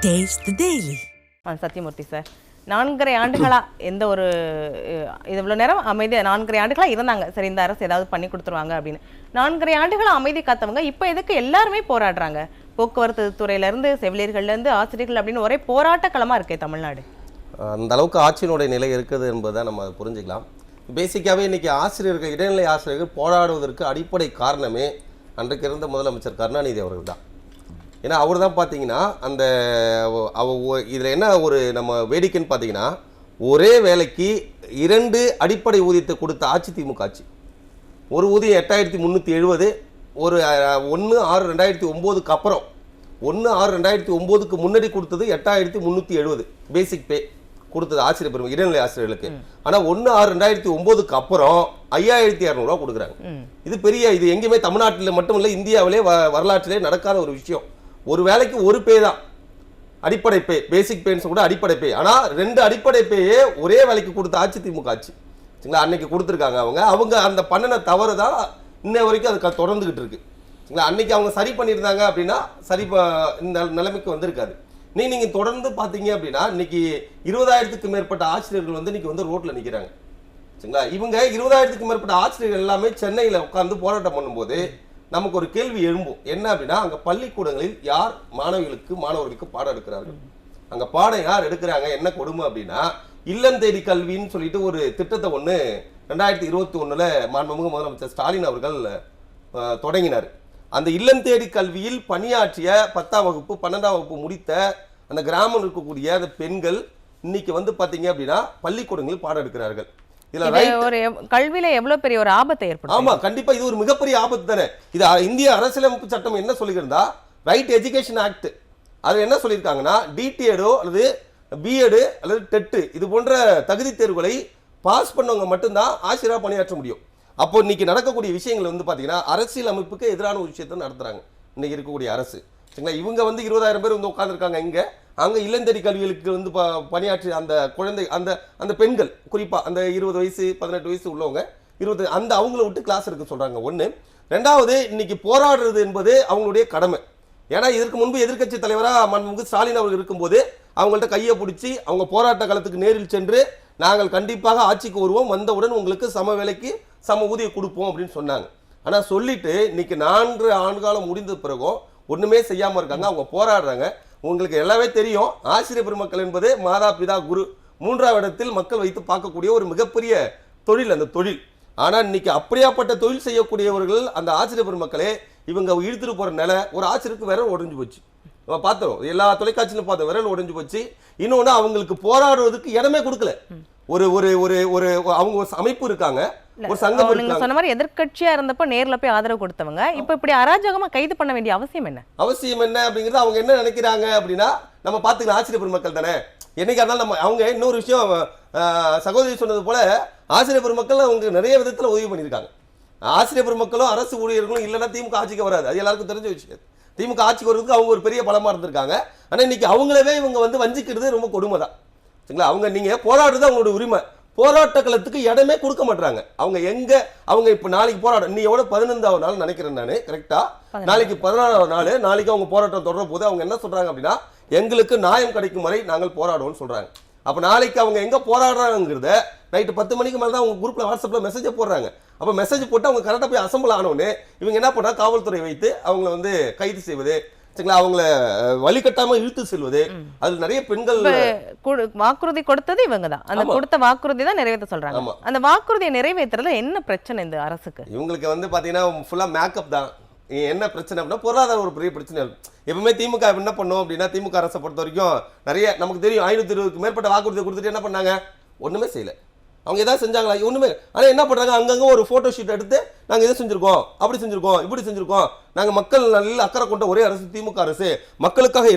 Taste the Daily. Sathyamoorthy sir, 4.5 ஆண்டுகளா எந்த ஒரு இவ்வளவு நேரம் அமைதி 4.5 ஆண்டுகளா இருந்தாங்க. சரி, இந்த அரசு ஏதாவது பண்ணி கொடுத்துருவாங்க அப்படின்னு 4.5 ஆண்டுகளா அமைதி காத்தவங்க இப்ப எதுக்கு எல்லாருமே போராடுறாங்க? போக்குவரத்து துறையில இருந்து செவிலியர்கள்ல இருந்து ஆசிரியர்கள் அப்படின்னு ஒரே போராட்ட களமா இருக்கே தமிழ்நாடு. அந்த அளவுக்கு ஆட்சியினுடைய நிலை இருக்குது என்பதை நம்ம புரிஞ்சுக்கலாம். பேசிக்காகவே இன்றைக்கி ஆசிரியர்கள், இடைநிலை ஆசிரியர்கள் போராடுவதற்கு அடிப்படை காரணமே அன்றைக்கு இருந்த முதலமைச்சர் கருணாநிதி அவர்கள் தான். ஏன்னா அவர் தான் பார்த்தீங்கன்னா அந்த இதில் என்ன ஒரு நம்ம வேடிக்கைன்னு பார்த்தீங்கன்னா, ஒரே வேலைக்கு 2 அடிப்படை ஊதியத்தை கொடுத்த ஆட்சி திமுக ஆட்சி. ஒரு ஊதியம் 8370, ஒரு 1/6/2009க்கு அப்புறம் 1/6/2009க்கு முன்னாடி கொடுத்தது 8370 பேசிக் பே கொடுத்தது ஆசிரியர் பெருமை இடைநிலை ஆசிரியர்களுக்கு. ஆனால் 1/6/2009க்கு அப்புறம் 5200 ரூபா கொடுக்குறாங்க. இது பெரிய, இது எங்கேயுமே தமிழ்நாட்டில் மட்டும் இல்லை, இந்தியாவிலே வரலாற்றிலே நடக்காத ஒரு விஷயம். ஒரு வேலைக்கு ஒரு பே தான் அடிப்படை பே, பேசிக் பேன்னு கூட அடிப்படை பே. ஆனால் 2 அடிப்படை பேயே ஒரே வேலைக்கு கொடுத்த ஆட்சி திமுக ஆட்சி. சரிங்களா, அன்னைக்கு கொடுத்துருக்காங்க. அவங்க அந்த பண்ணின தவறு தான் இன்ன வரைக்கும் அது தொடர்ந்துகிட்டு இருக்கு. சரிங்களா, அன்னைக்கு அவங்க சரி பண்ணியிருந்தாங்க அப்படின்னா சரி இந்த நிலைமைக்கு வந்திருக்காது. நீங்க தொடர்ந்து பார்த்தீங்க அப்படின்னா இன்னைக்கு 20,000க்கு மேற்பட்ட ஆசிரியர்கள் இன்னைக்கு ரோட்ல நிற்கிறாங்க. சரிங்களா, இவங்க 20,000க்கு மேற்பட்ட ஆசிரியர்கள் எல்லாமே சென்னையில் உட்கார்ந்து போராட்டம் பண்ணும்போது நமக்கு ஒரு கேள்வி எழும்பும். என்ன அப்படின்னா, அங்கே பள்ளிக்கூடங்களில் யார் மாணவர்களுக்கு பாடம் எடுக்கிறார்கள்? அங்கே பாடம் யார் எடுக்கிறாங்க? என்ன கொடுமை அப்படின்னா, இல்லம் தேடி கல்வின்னு சொல்லிட்டு ஒரு திட்டத்தை 2021 மாண்புமிகு முதலமைச்சர் ஸ்டாலின் அவர்கள் தொடங்கினார். அந்த இல்லம் தேடி கல்வியில் பணியாற்றிய 10ஆம் வகுப்பு 12ஆம் வகுப்பு முடித்த அந்த கிராமம் இருக்கக்கூடிய அந்த பெண்கள் இன்னைக்கு பார்த்தீங்க அப்படின்னா பள்ளிக்கூடங்களில் பாடம் எடுக்கிறார்கள். ஒரு கல்வியில எவ்வளவு பெரிய ஒரு ஆபத்தை ஏற்படும். ஆமா, கண்டிப்பா இது ஒரு மிகப்பெரிய ஆபத்து தானே. இது இந்திய அரசியலமைப்பு சட்டம் என்ன சொல்லுகிறதா, ரைட் எஜுகேஷன் ஆக்ட், அது என்ன சொல்லியிருக்காங்கன்னா, டிடிஎடோ அல்லது பிஎட் அல்லது டெட் இது போன்ற தகுதி தேர்வுகளை பாஸ் பண்ணவங்க மட்டும்தான் ஆசிரியரா பணியாற்ற முடியும். அப்போ இன்னைக்கு நடக்கக்கூடிய விஷயங்கள் பாத்தீங்கன்னா அரசியல் அமைப்புக்கு எதிரான ஒரு விஷயத்தை நடத்துறாங்க இன்னைக்கு இருக்கக்கூடிய அரசு. சரிங்களா, இவங்க 20,000 பேர் உட்கார்ந்துருக்காங்க. இங்க அங்க இல்லந்தேடி கல்விகளுக்கு பணியாற்றி அந்த குழந்தை அந்த பெண்கள், குறிப்பா அந்த 20 வயசு 18 வயசு உள்ளவங்க 20 அந்த அவங்கள விட்டு கிளாஸ் எடுக்க சொல்றாங்க. ஒண்ணு. ரெண்டாவது, இன்னைக்கு போராடுறது என்பது அவங்களுடைய கடமை. ஏன்னா இதற்கு முன்பு எதிர்க்கட்சி தலைவராக மாண்புமிகு ஸ்டாலின் அவர்கள் இருக்கும்போது அவங்கள்ட்ட கையை பிடிச்சி அவங்க போராட்ட களத்துக்கு நேரில் சென்று நாங்கள் கண்டிப்பாக ஆட்சிக்கு வருவோம், வந்தவுடன் உங்களுக்கு சம வேலைக்கு சம ஊதியம் கொடுப்போம் அப்படின்னு சொன்னாங்க. ஆனா சொல்லிட்டு இன்னைக்கு 4 ஆண்டுகாலம் முடிந்த பிறகும் ஒண்ணுமே செய்யாம இருக்காங்க. அவங்க போராடுறாங்க. உங்களுக்கு எல்லாமே தெரியும், ஆசிரியர் பெருமக்கள் என்பது மாதா பிதா குரு 3ஆம் இடத்தில் மக்கள் வைத்து பார்க்கக்கூடிய ஒரு மிகப்பெரிய தொழில் அந்த தொழில். ஆனா இன்னைக்கு அப்படியாப்பட்ட தொழில் செய்யக்கூடியவர்கள் அந்த ஆசிரியர் பெருமக்களே இவங்க இழுத்துட்டு போற நிலை. ஒரு ஆசிரியருக்கு விரல் உடைஞ்சு போச்சு, பார்த்தோம், எல்லா தொலைக்காட்சியிலும் பார்த்தோம், விரல் உடைஞ்சு போச்சு. இன்னொன்னு, அவங்களுக்கு போராடுவதற்கு இடமே கொடுக்கல. ஒரு ஒரு ஒரு ஒரு அவங்க அமைப்பு இருக்காங்க, ஒரு சங்கம் இருக்காங்க. நீங்க சொன்ன மாதிரி எதிர்க்கட்சியா இருந்தப்ப நேர்ல போய் ஆதரவு கொடுத்தவங்க இப்ப இப்படி அராஜகமா கைது பண்ண வேண்டிய அவசியம் என்ன அப்படிங்கிறது அவங்க என்ன நினைக்கிறாங்க அப்படின்னா, நம்ம பாத்துக்கலாம், ஆசிரியர் பெருமக்கள் தானே என்னைக்கா இருந்தாலும் நம்ம அவங்க இன்னொரு விஷயம் சகோதரி சொன்னது போல ஆசிரியர் பெருமக்கள் அவங்க நிறைய விதத்துல உதவி பண்ணியிருக்காங்க. ஆசிரியர் பெருமக்களும் அரசு ஊழியர்களும் இல்லைன்னா திமுக ஆட்சிக்கு வராது, அது எல்லாருக்கும் தெரிஞ்ச விஷயம். திமுக ஆட்சிக்கு வர்றதுக்கு அவங்க ஒரு பெரிய பலமா இருந்திருக்காங்க. ஆனா இன்னைக்கு அவங்களவே இவங்க வஞ்சிக்கிறது ரொம்ப கொடுமை தான். சரிங்களா, அவங்க நீங்க போராடுறது அவங்களோட உரிமை, போராட்ட களத்துக்கு இடமே கொடுக்க மாட்டாங்க. அவங்க இப்ப நாளைக்கு போராட்டம், நீ எவ்வளவு 15ஆவது நாள் நினைக்கிறேன் நானு, கரெக்டா? நாளைக்கு 16ஆவது நாள், நாளைக்கு அவங்க போராட்டம் தொடர போது அவங்க என்ன சொல்றாங்க அப்படின்னா, எங்களுக்கு நியாயம் கிடைக்கும் வரை நாங்கள் போராடுவோம்னு சொல்றாங்க. அப்ப நாளைக்கு அவங்க எங்க போராடுறாங்கிறத நைட்டு 10 மணிக்கு மேல தான் அவங்க குரூப்ல வாட்ஸ்அப்ல மெசேஜ் போடுறாங்க. அப்ப மெசேஜ் போட்டு அவங்க கரெக்டா போய் அசம்பிள் ஆனோன்னு இவங்க என்ன பண்றாங்க, காவல்துறை வைத்து அவங்களை கைது செய்வது, அவங்கள வழிகட்டாம இழுத்து செல்வது. அது நிறைய பெண்கள் வாக்குறுதி கொடுத்தது இவங்க தான். அந்த கொடுத்த வாக்குறுதி தான் நிறைவேற்ற சொல்றாங்க. அந்த வாக்குறுதியை நிறைவேற்றுறதுல என்ன பிரச்சனை இந்த அரசுக்கு? இவங்களுக்கு பாத்தீங்கன்னா ஃபுல்லா மேக்கப் தான். என்ன பிரச்சனை அப்படின்னா, பொருளாதார ஒரு பெரிய பிரச்சனை இருக்கும். எப்பவுமே திமுக என்ன பண்ணும் அப்படின்னா, திமுக அரசை பொறுத்த வரைக்கும் நிறைய நமக்கு தெரியும், 520க்கு மேற்பட்ட வாக்குறுதி கொடுத்துட்டு என்ன பண்ணாங்க, ஒண்ணுமே செய்யல. அவங்க ஏதாவது செஞ்சாங்களா? ஒண்ணுமே. ஆனா என்ன பண்றாங்க, அங்கங்க ஒரு போட்டோ ஷீட் எடுத்து நாங்க இதை செஞ்சிருக்கோம், அப்படி செஞ்சிருக்கோம், இப்படி செஞ்சிருக்கோம், நாங்க மக்கள் நல்ல அக்கறை கொண்ட ஒரே அரசு திமுக அரசு, மக்களுக்காக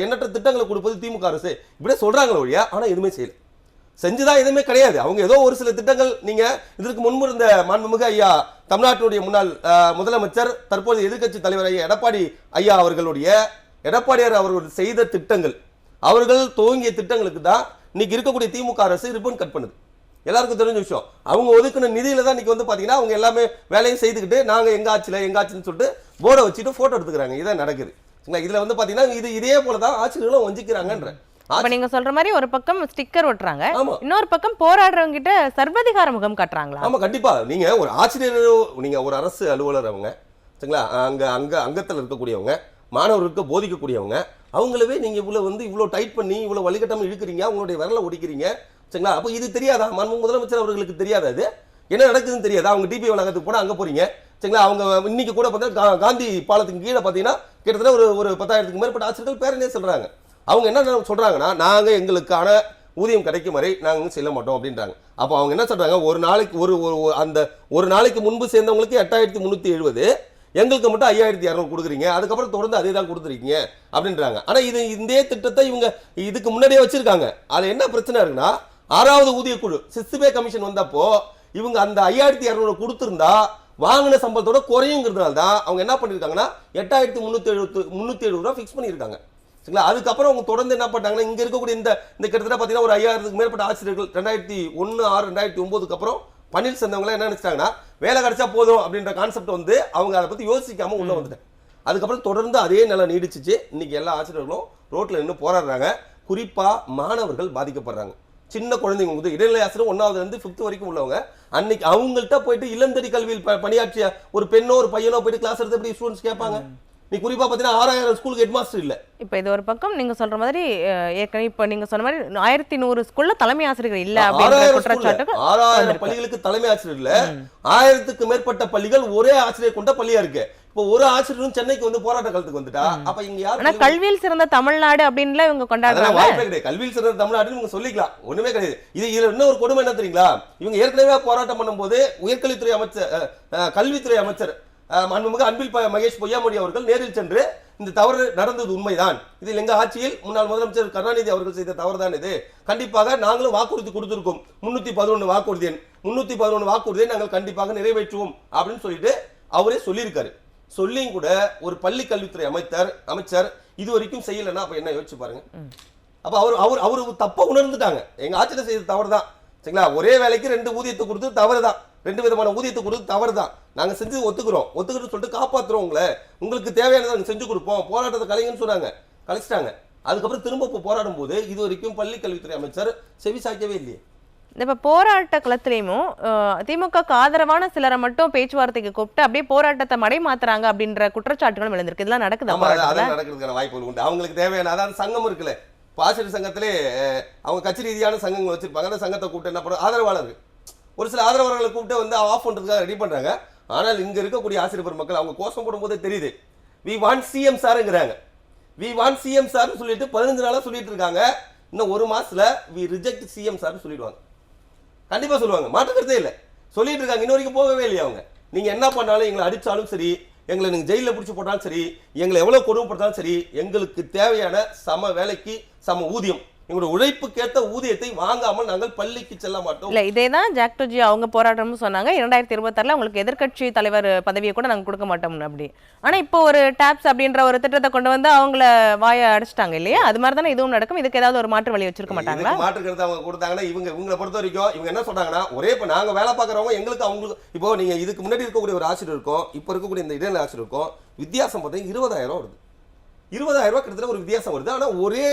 எண்ணற்ற திட்டங்களை கொடுப்பது திமுக அரசு, இப்படியே சொல்றாங்களே ஒழியா ஆனா எதுவுமே செய்யல. செஞ்சுதான் எதுவுமே கிடையாது. அவங்க ஏதோ ஒரு சில திட்டங்கள், நீங்க இதற்கு முன்பு இருந்த மாண்புமிகு ஐயா தமிழ்நாட்டுடைய முன்னாள் முதலமைச்சர் தற்போது எதிர்க்கட்சி தலைவர் ஐயா எடப்பாடியார் அவர்கள் செய்த திட்டங்கள், அவர்கள் துவங்கிய திட்டங்களுக்கு தான் இன்னைக்கு இருக்கக்கூடிய திமுக அரசு ரிப்பன் கட் பண்ணுது. எல்லாருக்கும் தெரிஞ்ச விஷயம். அவங்க ஒதுக்குன நிதியில தான் இன்னைக்கு பாத்தீங்கன்னா அவங்க எல்லாமே வேலையும் செய்துக்கிட்டு நாங்க எங்க ஆட்சின்னு சொல்லிட்டு போர்டை வச்சுட்டு போட்டோ எடுத்துக்கிறாங்க. இதான் நடக்குது. சரிங்களா? இதுல வந்து பாத்தீங்கன்னா இதே போலதான் ஆசிரியர்களும் வஞ்சிக்கிறாங்கன்ற. அப்ப நீங்க சொல்ற மாதிரி ஒரு பக்கம் ஸ்டிக்கர் ஒட்டுறாங்க, ஆமா இன்னொரு பக்கம் போராடுறவங்க கிட்ட சர்வதிகார முகம் காட்டுறாங்களா? ஆமா கண்டிப்பா. நீங்க ஒரு ஆசிரியர், நீங்க ஒரு அரசு அலுவலர், அவங்க சரிங்களா, அங்கத்துல இருக்கக்கூடியவங்க, மாணவர்களுக்கு போதிக்கக்கூடியவங்க, அவங்களவே நீங்க இவ்வளவு டைட் பண்ணி இவ்வளவு வழிகட்டாம இழுக்கிறீங்க, அவங்களுடைய விரலை ஒடிக்கிறீங்க சரிங்களா? அப்ப இது தெரியாதா? முதலமைச்சர் அவர்களுக்கு தெரியாதா? அது என்ன நடக்குதுன்னு தெரியாதா? அவங்க டிபி வளாகத்துக்கு போனா அங்க போறீங்க சரிங்களா? அவங்க இன்னைக்கு கூட பார்த்தா காந்தி பாலத்துக்கு கீழே பார்த்தீங்கன்னா கிட்டத்தட்ட ஒரு 10,000க்கு மேற்பட்ட ஆசிரியர்கள் பேரனே சொல்றாங்க. அவங்க என்ன சொல்றாங்கன்னா, நாங்க எங்களுக்கான ஊதியம் கிடைக்கும் வரை நாங்க செல்ல மாட்டோம் அப்படின்றாங்க. அப்போ அவங்க என்ன சொல்றாங்க, ஒரு நாளைக்கு அந்த ஒரு நாளைக்கு முன்பு சேர்ந்தவங்களுக்கு 8,370, எங்களுக்கு மட்டும் 5,200 கொடுக்குறீங்க, அதுக்கப்புறம் தொடர்ந்து அதே தான் கொடுத்துருக்கீங்க அப்படின்றாங்க. ஆனா இதே திட்டத்தை இவங்க இதுக்கு முன்னாடியே வச்சிருக்காங்க. அது என்ன பிரச்சனை இருக்குன்னா, 6வது ஊதிய குழு 6th பே கமிஷன் வந்தப்போ இவங்க அந்த 5,200 கொடுத்திருந்தா வாங்கின சம்பளத்தோட குறையுங்கிறதுனால தான் அவங்க என்ன பண்ணிருக்காங்கன்னா 8,370 ரூபா ஃபிக்ஸ் பண்ணியிருக்காங்க சரிங்களா? அதுக்கப்புறம் அவங்க தொடர்ந்து என்ன பண்ணாங்கன்னா, இங்க இருக்கக்கூடிய இந்த கிட்டத்தட்ட பார்த்தீங்கன்னா ஒரு 5,000க்கு மேற்பட்ட ஆசிரியர்கள் 2001, 6, 2009க்கு அப்புறம் பணியில் சேர்ந்தவங்க என்ன நினைச்சிட்டாங்கன்னா, வேலை கிடைச்சா போதும் அப்படின்ற கான்செப்ட் அவங்க அதை பத்தி யோசிக்காம உள்ள வந்துட்டாங்க. அதுக்கப்புறம் தொடர்ந்து அதே நிலை நீடிச்சிச்சு. இன்னைக்கு எல்லா ஆசிரியர்களும் ரோட்ல நின்று போராடுறாங்க. குறிப்பா மாணவர்கள் பாதிக்கப்படுறாங்க. சின்ன குழந்தைங்க இடைநிலை ஆசிரியர் 1வது இருந்து 5th வரைக்கும் உள்ளவங்க, அன்னைக்கு அவங்கள்ட்ட போயிட்டு இல்லந்தடி கல்வியில் பணியாற்றிய ஒரு பெண்ணோ ஒரு பையனோ போயிட்டு கிளாஸ் எடுத்து எப்படி ஸ்டூடெண்ட்ஸ் கேட்பாங்க? நீ குறிப்பா பாத்தீங்கன்னா 6,000 ஸ்கூலுக்கு ஹெட் மாஸ்டர் இல்ல. இப்ப இது ஒரு பக்கம் நீங்க சொல்ற மாதிரி ஏற்கனவே இப்ப நீங்க சொன்ன மாதிரி 1,100 ஸ்கூல்ல தலைமை ஆசிரியர்கள் இல்ல அப்படிங்கிற குற்றச்சாட்டுகள் 6,000 பள்ளிகளுக்கு தலைமை ஆசிரியர் இல்ல. 1000க்கு மேற்பட்ட பள்ளிகள் ஒரே ஆசிரியர் கொண்ட பள்ளியா இருக்கு. இப்போ ஒரு ஆசிரியரும் சென்னைக்கு போராட்ட காலத்துக்கு வந்துட்டா அப்ப இங்க யார்? ஆனா கல்வியில் சிறந்த தமிழ்நாடு அப்படின்ல இவங்க கொண்டாடுறாங்க. வாய்ப்பே கிடையாது. கல்வியில் சிறந்த தமிழ்நாடுன்னு இவங்க சொல்லிக்கலாம், ஒண்ணுமே கிடையாது. இதுல இன்னும் ஒரு கொடுமை என்ன தெரியுங்களா? இவங்க ஏற்கனவே போராட்டம் பண்ணும்போது உயர்கல்வித்துறை அமைச்சர், கல்வித்துறை அமைச்சர் மாண்புமிகு அன்பில் மகேஷ் பொய்யாமொழி அவர்கள் நேரில் சென்று இந்த தவறு நடந்தது உண்மைதான், இதில் எங்க ஆட்சியில் முன்னாள் முதலமைச்சர் கருணாநிதி அவர்கள் செய்த தவறுதான் இது, கண்டிப்பாக நாங்களும் வாக்குறுதி கொடுத்திருக்கோம், 311 வாக்குறுதியை நாங்கள் கண்டிப்பாக நிறைவேற்றுவோம் அப்படின்னு சொல்லிட்டு அவரே சொல்லியிருக்காரு. சொல்லியும் கூட ஒரு பள்ளி கல்வித்துறை அமைச்சர் இது வரைக்கும் செய்யலைன்னா அப்ப என்ன யோசிச்சு பாருங்க. அப்ப அவரு தப்ப உணர்ந்துட்டாங்க, எங்க ஆட்சியில செய்த தவறுதான் சரிங்களா? ஒரே வேலைக்கு 2 ஊதியத்தை கொடுத்து தவறுதான், 2 விதமான ஊதியத்தை கொடுத்து தவறுதான், நாங்க செஞ்சு ஒத்துக்கிட்டு சொல்லிட்டு காப்பாத்துறோம், உங்களுக்கு தேவையானதை நாங்க செஞ்சு கொடுப்போம், போராட்டத்தை கலைங்கன்னு சொன்னாங்க, கலைச்சிட்டாங்க. அதுக்கப்புறம் திரும்ப போராடும் போது இது வரைக்கும் பள்ளி கல்வித்துறை அமைச்சர் செவி சாய்க்கவே இல்லையே. இப்ப போராட்ட களத்திலையும் திமுகக்கு ஆதரவான சிலரை மட்டும் பேச்சுவார்த்தைக்கு கூப்பிட்டு அப்படியே போராட்டத்தை மடை மாத்துறாங்க அப்படின்ற குற்றச்சாட்டுகளும் எழுந்திருக்கு. இதெல்லாம் நடக்குது, நடக்கிறதுக்கான வாய்ப்புகள் உண்டு. அவங்களுக்கு தேவையான அதாவது சங்கம் இருக்குல்ல, ஆசிரியர் சங்கத்திலே அவங்க கட்சி ரீதியான சங்கங்கள் வச்சிருப்பாங்க, அந்த சங்கத்தை கூப்பிட்டு என்ன பண்ணுறாங்க, ஆதரவாளர்கள் ஒரு சில ஆதரவாளர்களை கூப்பிட்டு ஆஃப் பண்றதுக்காக ரெடி பண்றாங்க. ஆனால் இங்க இருக்கக்கூடிய ஆசிரியர் பெருமக்கள் அவங்க கோஷம் போடும்போதே தெரியுது, வி வாண்ட் சிஎம் சார்ங்கிறாங்க. வி வாண்ட் சிஎம் சார்னு சொல்லிட்டு 15 நாளா சொல்லிட்டு இருக்காங்க. இன்னும் ஒரு மாசத்துல வி ரிஜெக்ட் சிஎம் சார்னு சொல்லிடுவாங்க, கண்டிப்பா சொல்லுவாங்க, மாற்றுக்கிறதே இல்லை, சொல்லிட்டு இருக்காங்க. இன்ன வரைக்கும் போகவே இல்லையா அவங்க. நீங்க என்ன பண்ணாலும், எங்களை அடிச்சாலும் சரி, எங்களை நீங்க ஜெயில பிடிச்சு போட்டாலும் சரி, எங்களை எவ்வளவு கொடுமைப்படுத்தாலும் சரி, எங்களுக்கு தேவையான சம வேலைக்கு சம ஊதியம், எங்களுடைய உழைப்புக்கேற்ற ஊதியத்தை வாங்காமல் நாங்கள் பள்ளிக்கு செல்ல மாட்டோம். இல்ல இதேதான் ஜாக்டோஜி அவங்க போராட்டம்னு சொன்னாங்க. 2026 உங்களுக்கு எதிர்க்கட்சி தலைவர் பதவியை கூட நாங்க கொடுக்க மாட்டோம் அப்படி. ஆனா இப்போ ஒரு டாப்ஸ் அப்படின்ற ஒரு திட்டத்தை கொண்டு வந்து அவங்கள வாயை அடைச்சிட்டாங்க இல்லையா? அது மாதிரி தானே இதுவும் நடக்கும். இதுக்கு ஏதாவது ஒரு மாற்று வழி வச்சிருக்க மாட்டாங்களா? மாற்று கருத்து அவங்க கொடுத்தாங்கன்னா இவங்களை பொறுத்த வரைக்கும் இவங்க என்ன சொல்றாங்கன்னா, ஒரே இப்ப நாங்க வேலை பார்க்கறவங்க எங்களுக்கு அவங்களுக்கு இப்போ நீங்க இதுக்கு முன்னாடி இருக்கக்கூடிய ஒரு ஆசிரியர் இருக்கும், இப்ப இருக்கக்கூடிய இந்த இடைநிலை ஆசிரியர் இருக்கும், வித்தியாசம் பார்த்தீங்கன்னா 20,000 வருது. 20,000 ரூபாய் கிட்டத்தட்ட ஒரு வித்தியாசம் வருது. ஆனா ஒரே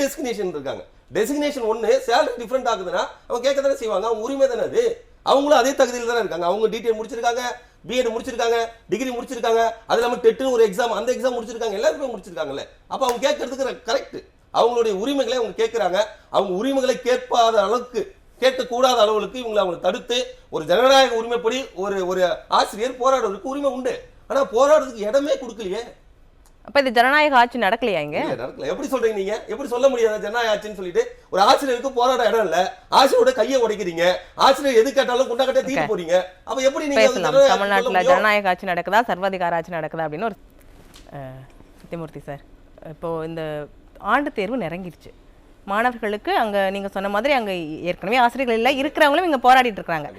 டெசிக்னேஷன் இருக்காங்க. டெசிக்னேஷன் ஒன்று சேலரி டிஃப்ரெண்ட் ஆகுதுன்னா அவங்க கேட்க தானே செய்வாங்க, அவங்க உரிமை தானே அது. அவங்களும் அதே தகுதியில் தானே இருக்காங்க. அவங்க டிடிஎட் முடிச்சிருக்காங்க, பிஎட் முடிச்சிருக்காங்க, டிகிரி முடிச்சிருக்காங்க, அது இல்லாமல் டெட்டுன்னு ஒரு எக்ஸாம், அந்த எக்ஸாம் முடிச்சிருக்காங்க, எல்லாருமே முடிச்சிருக்காங்கல்ல. அப்போ அவங்க கேட்கறதுக்கு கரெக்ட், அவங்களுடைய உரிமைகளை அவங்க கேட்குறாங்க. அவங்க உரிமைகளை கேட்காத அளவுக்கு, கேட்கக்கூடாத அளவுக்கு அவங்களை தடுத்து ஒரு ஜனநாயக உரிமைப்படி ஒரு ஆசிரியர் போராடுறதுக்கு உரிமை உண்டு. ஆனால் போராடுறதுக்கு இடமே கொடுக்கலையே. அப்ப இது ஜனநாயக ஆட்சி நடக்கலையா? இங்க நடக்கல. எப்படி சொல்றீங்க நீங்க? எப்படி சொல்ல முடியாது ஜனநாயக ஆட்சின்னு சொல்லிட்டு? ஒரு ஆசிரியருக்கு போராட இடம் இல்ல, ஆசிரியரோட கையை உடைக்கிறீங்க, ஆசிரியர் எது கேட்டாலும் குண்டாக்கட்டை தீட்டு போறீங்க. அப்ப எப்படி நீங்க தமிழ்நாட்டுல ஜனநாயக ஆட்சி நடக்குதா சர்வாதிகார ஆட்சி நடக்குதா அப்படின்னு ஒரு சத்தியமூர்த்தி சார், இப்போ இந்த ஆண்டு தேர்வு நெருங்கிடுச்சு. மாணவர்களுக்கு அங்க நீங்க சொன்ன மாதிரி அங்க ஏற்கனவே ஆசிரியர்கள் இல்ல, இருக்கிறவங்களும் இங்க போராடிட்டு இருக்காங்க.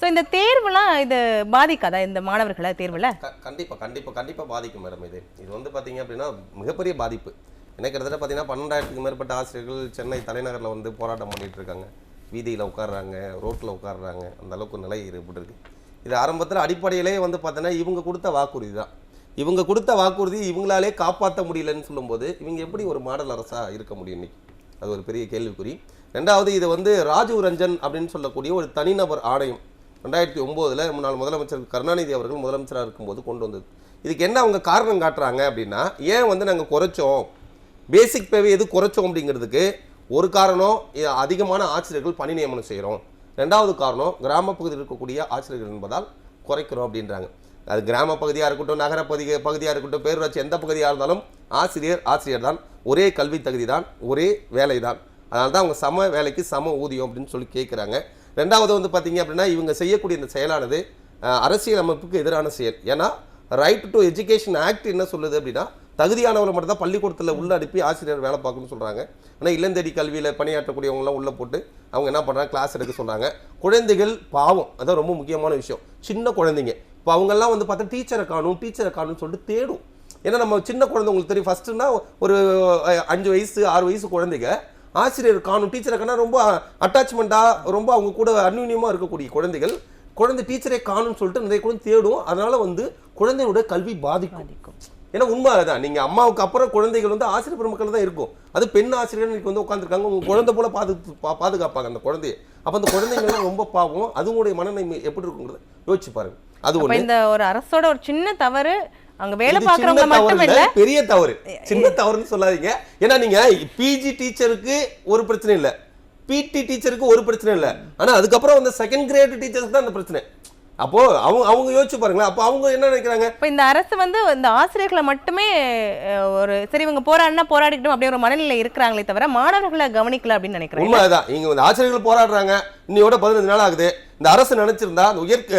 ஸோ இந்த தேர்வுலாம் இது பாதிக்காதா இந்த மாணவர்களை தேர்வில்? கண்டிப்பாக பாதிக்கும் மேடம். இது வந்து பார்த்தீங்க அப்படின்னா மிகப்பெரிய பாதிப்பு. என்ன கிட்டத்தட்ட பார்த்தீங்கன்னா 12,000க்கு மேற்பட்ட ஆசிரியர்கள் சென்னை தலைநகரில் வந்து போராட்டம் பண்ணிட்டு இருக்காங்க, வீதியில் உட்காடுறாங்க, ரோட்டில் உட்காடுறாங்க, அந்த அளவுக்கு நிலை ஏற்பட்டுருக்கு. இது ஆரம்பத்தில் அடிப்படையிலே வந்து பார்த்தீங்கன்னா இவங்க கொடுத்த வாக்குறுதி தான். இவங்க கொடுத்த வாக்குறுதி இவங்களாலே காப்பாற்ற முடியலன்னு சொல்லும்போது இவங்க எப்படி ஒரு மாடல் அரசா இருக்க முடியும் இன்னைக்கு? அது ஒரு பெரிய கேள்விக்குறி. ரெண்டாவது, இது வந்து ராஜீவ் ரஞ்சன் அப்படின்னு சொல்லக்கூடிய ஒரு தனிநபர் ஆணையம் 2009 முன்னாள் முதலமைச்சர் கருணாநிதி அவர்கள் முதலமைச்சராக இருக்கும்போது கொண்டு வந்தது. இதுக்கு என்ன அவங்க காரணம் காட்டுறாங்க அப்படின்னா, ஏன் வந்து நாங்கள் குறைச்சோம், பேசிக் பேவை எது குறைச்சோம் அப்படிங்கிறதுக்கு ஒரு காரணம் அதிகமான ஆசிரியர்கள் பணி நியமனம் செய்கிறோம், ரெண்டாவது காரணம் கிராம பகுதியில் இருக்கக்கூடிய ஆசிரியர்கள் என்பதால் குறைக்கிறோம் அப்படின்றாங்க. அது கிராம பகுதியாக இருக்கட்டும், நகர பகுதியாக இருக்கட்டும், பேரூராட்சி எந்த பகுதியாக இருந்தாலும் ஆசிரியர் தான், ஒரே கல்வி தகுதி தான், ஒரே வேலை தான். அதனால தான் அவங்க சம வேலைக்கு சம ஊதியம் அப்படின்னு சொல்லி கேட்குறாங்க. ரெண்டாவது வந்து பார்த்தீங்க அப்படின்னா, இவங்க செய்யக்கூடிய இந்த செயலானது அரசியல் அமைப்புக்கு எதிரான செயல். ஏன்னா ரைட் டு எஜுகேஷன் ஆக்ட் என்ன சொல்லுது அப்படின்னா, தகுதியானவரை மட்டும் தான் பள்ளிக்கூடத்தில் உள்ள அனுப்பி ஆசிரியர் வேலை பார்க்கணும்னு சொல்கிறாங்க. ஆனால் இல்லந்தேடி கல்வியில் பணியாற்றக்கூடியவங்களாம் உள்ளே போட்டு அவங்க என்ன பண்ணுறாங்க, கிளாஸ் எடுக்க சொல்கிறாங்க. குழந்தைகள் பாவம், அதான் ரொம்ப முக்கியமான விஷயம். சின்ன குழந்தைங்க இப்போ அவங்கெல்லாம் வந்து பார்த்தா டீச்சரை காணும்னு சொல்லிட்டு தேடும். ஏன்னா நம்ம சின்ன குழந்தை உங்களுக்கு தெரியும், ஃபஸ்ட்டுனா ஒரு 5 வயசு 6 வயசு குழந்தைங்க ஆசிரியர் காணும், டீச்சரை காணா ரொம்ப அட்டாச்மெண்ட்டாக ரொம்ப அவங்க கூட அந்யூன்யமாக இருக்கக்கூடிய குழந்தைகள் குழந்தை டீச்சரே காணும்னு சொல்லிட்டு நிறைய குழந்தை தேடும். அதனால வந்து குழந்தையோட கல்வி பாதிக்கும். ஏன்னா உண்மை அதுதான். நீங்கள் அம்மாவுக்கு அப்புறம் குழந்தைகள் வந்து ஆசிரியர் பெருமக்கள் தான் இருக்கும். அது பெண் ஆசிரியர் இன்னைக்கு வந்து உட்காந்துருக்காங்க, உங்கள் குழந்தை போல பாதுகாப்பாங்க அந்த குழந்தைய. அப்போ அந்த குழந்தைங்கள்லாம் ரொம்ப பாவம். அதுங்களுடைய மனநிலை எப்படி இருக்குங்கிறத யோசிச்சு பாருங்க. அது ஒண்ணு. இந்த ஒரு அரசோட ஒரு சின்ன தவறு, அங்க வேலை பார்க்கறவங்க மட்டும் இல்ல, பெரிய தவறு. சின்ன தவறுன்னு சொல்லாதீங்க. ஏன்னா நீங்க பிஜி டீச்சருக்கு ஒரு பிரச்சனை இல்ல, பிடி டீச்சருக்கு ஒரு பிரச்சனை இல்ல, ஆனா அதுக்கப்புறம் வந்து செகண்ட் கிரேட் டீச்சருக்கு தான் அந்த பிரச்சனை. அப்போ அவங்க யோசிச்சு பாருங்களேன். அப்போ அவங்க என்ன நினைக்கிறாங்க, இப்போ இந்த அரசு வந்து இந்த ஆசிரியர்களை மட்டுமே ஒரு சரி இவங்க போராடிக்கிட்டும் அப்படியே ஒரு மனநிலை இருக்கிறாங்களே தவிர மாணவர்களை கவனிக்கல அப்படின்னு நினைக்கிறேன். உண்மைதான். இங்க வந்து ஆசிரியர்கள் போராடுறாங்க, இன்னையோட 15 நாள் ஆகுது. இந்த அரசு நினைச்சிருந்தா,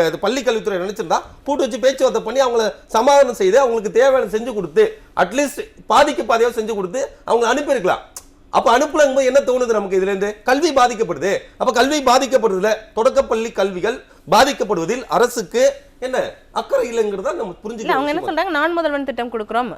அந்த பள்ளி கல்வித்துறை நினைச்சிருந்தா கூட்டு வச்சு பேச்சுவார்த்தை பண்ணி அவங்களை சமாதானம் செய்து அவங்களுக்கு தேவையான செஞ்சு கொடுத்து அட்லீஸ்ட் பாதிக்கு பாதியாக செஞ்சு கொடுத்து அவங்க அனுப்பியிருக்கலாம். அப்ப அனுப்புலங்க என்ன தோணுது நமக்கு, இதுல இருந்து கல்வி பாதிக்கப்படுது. அப்ப கல்வி பாதிக்கப்படுறதுல தொடக்கப்பள்ளி கல்விகள் பாதிக்கப்படுவதில் அரசுக்கு என்ன அக்கறை இல்லைங்கிறத நம்ம புரிஞ்சுக்கலாம். அவங்க என்ன சொல்றாங்க, நான் முதல்வன் திட்டம் கொடுக்கிறோம்,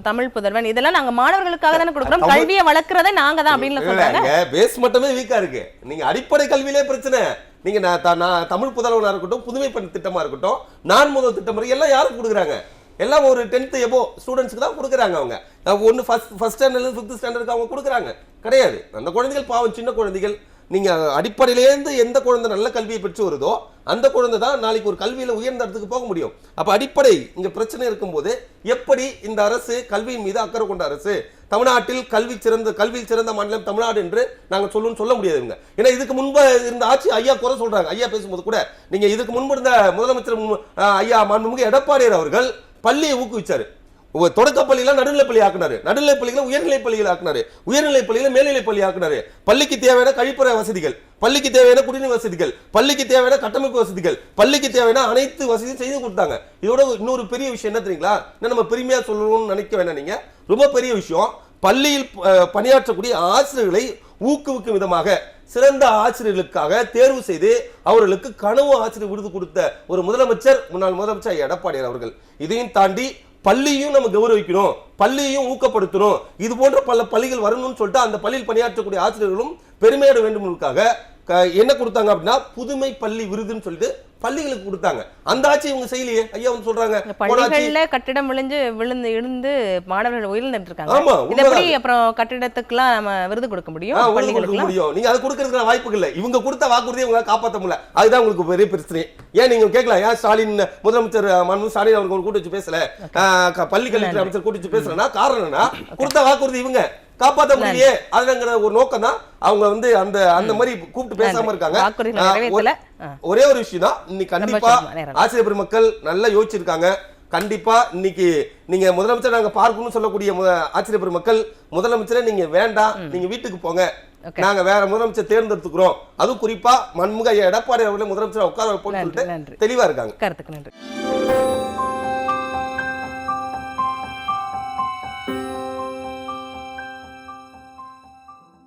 தமிழ் புதல்வன், இதெல்லாம் நாங்க மாணவர்களுக்காக தானே கொடுக்கிறோம், கல்வியை வளர்க்கறதே நாங்க தான் அப்படின்னு சொல்றாங்க. பேஸ் மட்டுமே வீக்கா இருக்கு. நீங்க அடிப்படை கல்வியிலே பிரச்சனை. நீங்க நான் தமிழ் புதல்வனா இருக்கட்டும், புதுமை பெண் திட்டமா இருக்கட்டும், நான் முதல் திட்டம் எல்லாம் யாருக்கு கொடுக்குறாங்க, எல்லாம் ஒரு 10th எபோ ஸ்டூடெண்ட்ஸ்க்கு தான் கொடுக்குறாங்க. அவங்க ஒன்று ஃபர்ஸ்ட் ஸ்டாண்டர்ட்லேருந்து 5th ஸ்டாண்டர்டுக்கு அவங்க கொடுக்குறாங்க கிடையாது. அந்த குழந்தைகள் பாவம், சின்ன குழந்தைகள். நீங்கள் அடிப்படையிலேருந்து எந்த குழந்தை நல்ல கல்வியை பெற்று வருதோ அந்த குழந்தை தான் நாளைக்கு ஒரு கல்வியில் உயர்ந்த இடத்துக்கு போக முடியும். அப்போ அடிப்படை இங்கே பிரச்சனை இருக்கும்போது எப்படி இந்த அரசு கல்வியின் மீது அக்கறை கொண்ட அரசு, தமிழ்நாட்டில் கல்வியில் சிறந்த மாநிலம் தமிழ்நாடு என்று நாங்கள் சொல்ல முடியாதுங்க. ஏன்னா இதுக்கு முன்பு இருந்த ஆட்சி ஐயா குறை சொல்றாங்க. ஐயா பேசும்போது கூட நீங்க இதுக்கு முன்பு இருந்த முதலமைச்சர் ஐயா மாண்புமிகு எடப்பாடியார் அவர்கள் பள்ளியை ஊக்குவிச்சாரு. தொடக்கப்பள்ளியில நடுநிலைப்பள்ளி ஆக்குனாரு, நடுநிலைப்பள்ளிகளை உயர்நிலைப்பள்ளிகள் ஆக்குனாரு, உயர்நிலைப்பள்ளியில மேல்நிலைப்பள்ளி ஆக்குனாரு. பள்ளிக்கு தேவையான கழிப்பறை வசதிகள், பள்ளிக்கு தேவையான குடிநீர் வசதிகள், பள்ளிக்கு தேவையான கட்டமைப்பு வசதிகள், பள்ளிக்கு தேவையான அனைத்து வசதியும் செய்து கொடுத்தாங்க. இதோட இன்னொரு பெரிய விஷயம் என்ன தெரியுங்களா, நம்ம பெருமையா சொல்லணும்னு நினைக்க வேண்டாம். நீங்க ரொம்ப பெரிய விஷயம், பள்ளியில் பணியாற்றக்கூடிய ஆசிரியர்களை ஊக்குவிக்கும் விதமாக சிறந்த ஆசிரியர்களுக்காக தேர்வு செய்து அவர்களுக்கு கனவு ஆசிரியர் விருது கொடுத்த ஒரு முதலமைச்சர், முன்னாள் முதலமைச்சர் எடப்பாடியார் அவர்கள். இதையும் தாண்டி பள்ளியும் நம்ம கௌரவிக்கணும், பள்ளியையும் ஊக்கப்படுத்தணும், இது போன்ற பல பள்ளிகள் வரணும்னு சொல்லிட்டு அந்த பள்ளியில் பணியாற்றக்கூடிய ஆசிரியர்களும் பெருமையாட வேண்டும்னுக்காக என்ன கொடுத்தாங்க அப்படின்னா புதுமை பள்ளி விருதுன்னு சொல்லிட்டு பள்ளிகளுக்கு கொடுத்தாங்க. அந்த ஆட்சி இவங்க செய்யலையே. ஐயா வந்து சொல்றாங்க பள்ளிகள்ல கட்டிடம் விழுந்து இழுந்து மாணவர்கள் உயிர்ந்துட்டு இருக்காங்க. இது எப்படி அப்புறம் கட்டிடத்துக்குலாம் நம்ம விருது கொடுக்க முடியும்? நீங்க அதை கொடுக்கறதுக்கு வாய்ப்புகள் இல்லை. இவங்க கொடுத்த வாக்குறுதியை உங்களால காப்பாற்ற முடியல. அதுதான் உங்களுக்கு பெரிய பிரச்சனை. ஏன் நீங்க கேட்கலாம், ஏன் ஸ்டாலின் முதலமைச்சர் ஸ்டாலின் அவர்கள் கூட்டு வச்சு பேசல, பள்ளி கல்வித்துறை அமைச்சர் கூட்டு வச்சு பேசலன்னா காரணம் என்ன, கொடுத்த வாக்குறுதி இவங்க காப்பாற்ற முடியலையே. அதுங்கிற ஒரு நோக்கம் தான் அவங்க வந்து அந்த மாதிரி கூப்பிட்டு பேசாம இருக்காங்க. ஒரே ஒரு விஷயம் தான், இன்னைக்கு கண்டிப்பா ஆசிரியர் பெருமக்கள் நல்லா யோசிச்சிருக்காங்க. கண்டிப்பா இன்னைக்கு நீங்க முதலமைச்சர் நாங்க பார்க்கணும்னு சொல்லக்கூடிய ஆசிரியர் பெருமக்கள், முதலமைச்சரை நீங்க வேண்டாம், நீங்க வீட்டுக்கு போங்க, நாங்க வேற முதலமைச்சர் தேர்ந்தெடுத்துக்கிறோம், அதுவும் குறிப்பா மன்முக எடப்பாடி அவர்களை முதலமைச்சர் உட்கார வைப்போம்னு சொல்லிட்டு தெளிவா இருக்காங்க. கருத்துக்கு நன்றி.